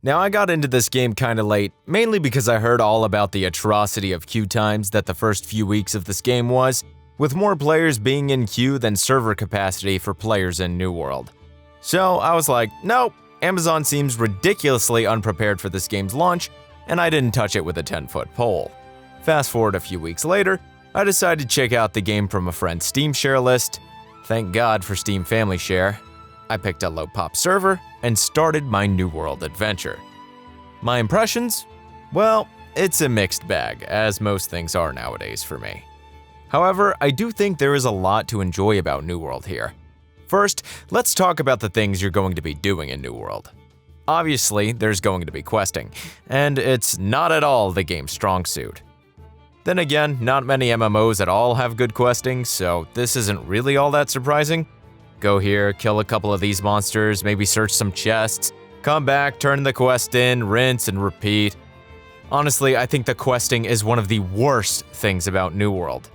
Now, I got into this game kinda late, mainly because I heard all about the atrocity of queue times that the first few weeks of this game was, with more players being in queue than server capacity for players in New World. So I was like, nope, Amazon seems ridiculously unprepared for this game's launch, and I didn't touch it with a 10-foot pole. Fast forward a few weeks later, I decided to check out the game from a friend's Steam share list. Thank God for Steam Family Share. I picked a low-pop server and started my New World adventure. My impressions? Well, it's a mixed bag, as most things are nowadays for me. However, I do think there is a lot to enjoy about New World here. First, let's talk about the things you're going to be doing in New World. Obviously, there's going to be questing, and it's not at all the game's strong suit. Then again, not many MMOs at all have good questing, so this isn't really all that surprising. Go here, kill a couple of these monsters, maybe search some chests, come back, turn the quest in, rinse and repeat. Honestly, I think the questing is one of the worst things about New World.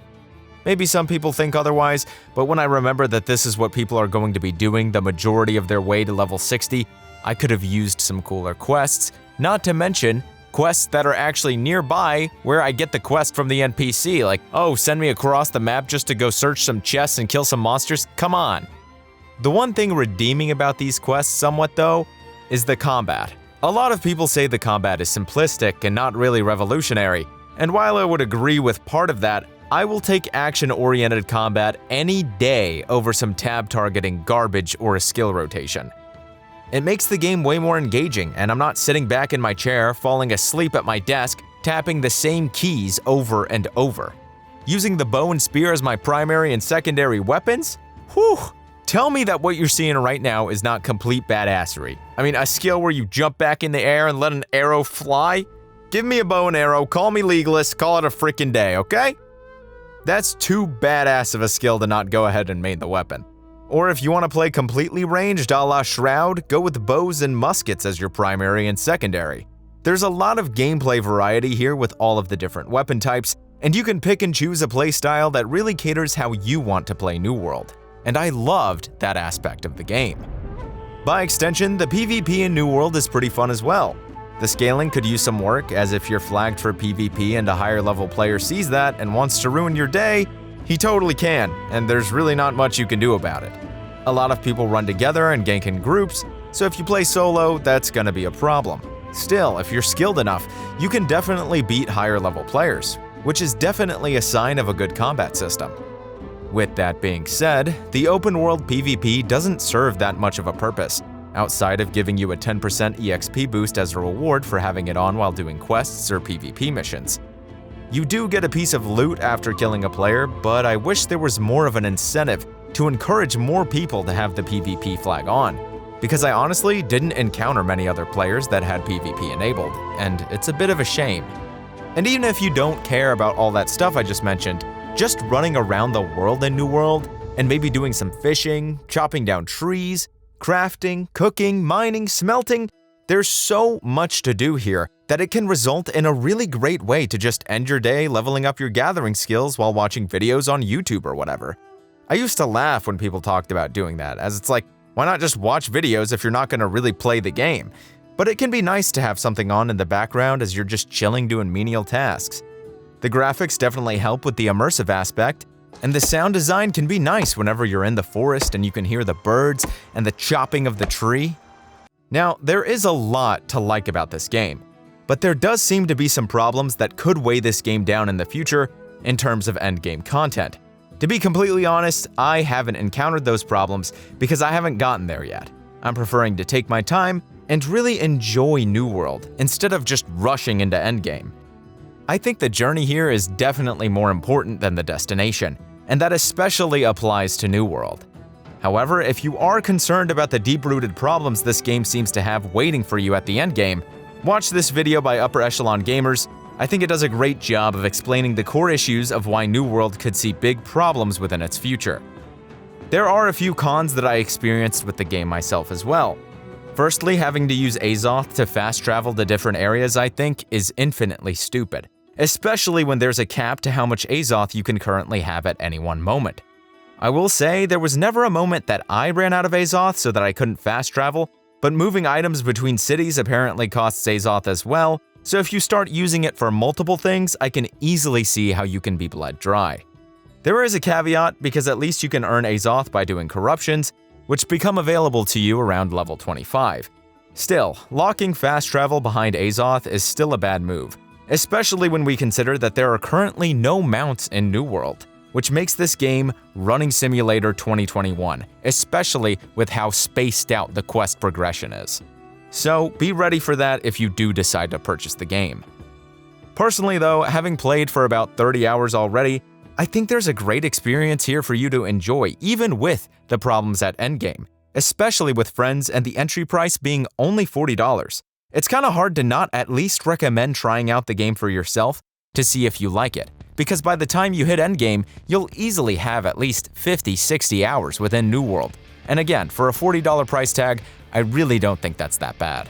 Maybe some people think otherwise, but when I remember that this is what people are going to be doing the majority of their way to level 60, I could have used some cooler quests, not to mention quests that are actually nearby where I get the quest from the NPC, like, oh, send me across the map just to go search some chests and kill some monsters? Come on. The one thing redeeming about these quests somewhat though, is the combat. A lot of people say the combat is simplistic and not really revolutionary, and while I would agree with part of that, I will take action-oriented combat any day over some tab targeting garbage or a skill rotation. It makes the game way more engaging, and I'm not sitting back in my chair, falling asleep at my desk, tapping the same keys over and over. Using the bow and spear as my primary and secondary weapons? Whew! Tell me that what you're seeing right now is not complete badassery. I mean, a skill where you jump back in the air and let an arrow fly? Give me a bow and arrow, call me legalist, call it a freaking day, okay? That's too badass of a skill to not go ahead and main the weapon. Or if you want to play completely ranged a la Shroud, go with bows and muskets as your primary and secondary. There's a lot of gameplay variety here with all of the different weapon types, and you can pick and choose a playstyle that really caters how you want to play New World. And I loved that aspect of the game. By extension, the PvP in New World is pretty fun as well. The scaling could use some work, as if you're flagged for PvP and a higher level player sees that and wants to ruin your day, he totally can, and there's really not much you can do about it. A lot of people run together and gank in groups, so if you play solo, that's gonna be a problem. Still, if you're skilled enough, you can definitely beat higher level players, which is definitely a sign of a good combat system. With that being said, the open world PvP doesn't serve that much of a purpose, outside of giving you a 10% EXP boost as a reward for having it on while doing quests or PvP missions. You do get a piece of loot after killing a player, but I wish there was more of an incentive to encourage more people to have the PvP flag on, because I honestly didn't encounter many other players that had PvP enabled, and it's a bit of a shame. And even if you don't care about all that stuff I just mentioned, just running around the world in New World, and maybe doing some fishing, chopping down trees, crafting, cooking, mining, smelting, there's so much to do here that it can result in a really great way to just end your day leveling up your gathering skills while watching videos on YouTube or whatever. I used to laugh when people talked about doing that, as it's like, why not just watch videos if you're not going to really play the game? But it can be nice to have something on in the background as you're just chilling doing menial tasks. The graphics definitely help with the immersive aspect, and the sound design can be nice whenever you're in the forest and you can hear the birds and the chopping of the tree. Now, there is a lot to like about this game, but there does seem to be some problems that could weigh this game down in the future in terms of endgame content. To be completely honest, I haven't encountered those problems because I haven't gotten there yet. I'm preferring to take my time and really enjoy New World instead of just rushing into endgame. I think the journey here is definitely more important than the destination, and that especially applies to New World. However, if you are concerned about the deep-rooted problems this game seems to have waiting for you at the endgame, watch this video by Upper Echelon Gamers. I think it does a great job of explaining the core issues of why New World could see big problems within its future. There are a few cons that I experienced with the game myself as well. Firstly, having to use Azoth to fast travel to different areas I think is infinitely stupid, especially when there's a cap to how much Azoth you can currently have at any one moment. I will say there was never a moment that I ran out of Azoth so that I couldn't fast travel, But moving items between cities apparently costs Azoth as well, so if you start using it for multiple things, I can easily see how you can be bled dry. There is a caveat because at least you can earn Azoth by doing corruptions, which become available to you around level 25. Still, locking fast travel behind Azoth is still a bad move, especially when we consider that there are currently no mounts in New World, which makes this game Running Simulator 2021, especially with how spaced out the quest progression is. So be ready for that if you do decide to purchase the game. Personally though, having played for about 30 hours already, I think there's a great experience here for you to enjoy even with the problems at Endgame, especially with friends and the entry price being only $40. It's kinda hard to not at least recommend trying out the game for yourself to see if you like it, because by the time you hit Endgame, you'll easily have at least 50-60 hours within New World. And again, for a $40 price tag, I really don't think that's that bad.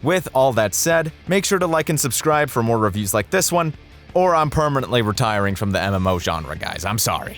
With all that said, make sure to like and subscribe for more reviews like this one, or I'm permanently retiring from the MMO genre, guys. I'm sorry.